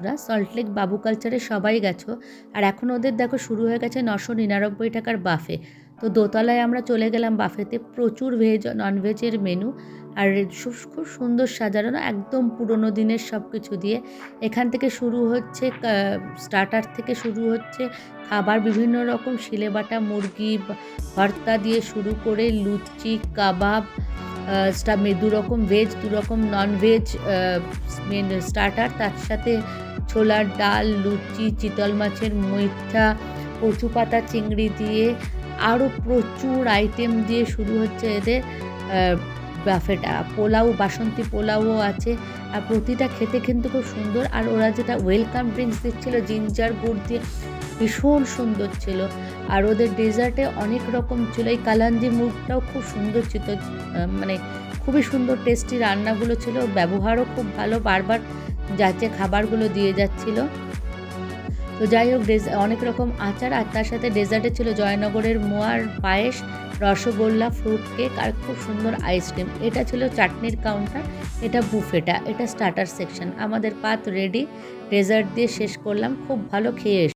বন্ধুরা, সল্টলেক বাবু কালচারে সবাই গেছো, আর এখন ওদের দেখো শুরু হয়ে গেছে 999 টাকার বাফে। তো দোতলায় আমরা চলে গেলাম বাফেতে, প্রচুর ভেজ ননভেজের মেনু, আর খুব সুন্দর সাজানো, একদম পুরোনো দিনের সব কিছু দিয়ে। এখান থেকে শুরু হচ্ছে স্টার্টার থেকে শুরু হচ্ছে খাবার, বিভিন্ন রকম শিলেবাটা মুরগি ভর্তা দিয়ে শুরু করে লুচি, কাবাব, দু রকম ভেজ, দু রকম ননভেজ মেন স্টার্টার, তার সাথে ছোলার ডাল, লুচি, চিতল মাছের মুইঠা, কচু পাতা চিংড়ি দিয়ে আরও প্রচুর আইটেম দিয়ে শুরু হচ্ছে এদের বাফেটা। পোলাও, বাসন্তী পোলাওও আছে, আর প্রতিটা খেতে কিন্তু খুব সুন্দর। আর ওরা যেটা ওয়েলকাম ড্রিঙ্কস দিচ্ছিলো জিঞ্জার গুড় দিয়ে, ভীষণ সুন্দর ছিল। আর ওদের ডেজার্টে অনেক রকম ছিল, এই কালাঞ্জি মুগটাও খুব সুন্দর ছিল, মানে খুবই সুন্দর টেস্টি রান্নাগুলো ছিল, ব্যবহারও খুব ভালো, বারবার যাচ্ছে খাবারগুলো দিয়ে যাচ্ছিল। তো যাই হোক, অনেক রকম আচার, আর তার সাথে ডেজার্টে ছিল জয়নগরের মোয়ার পায়েস, রসগোল্লা, ফ্রুট কেক, আর খুব সুন্দর আইসক্রিম। এটা ছিল চাটনির কাউন্টার, এটা বুফেটা, এটা স্টার্টার সেকশন। আমাদের পাত রেডি, ডেজার্ট দিয়ে শেষ করলাম, খুব ভালো খেয়ে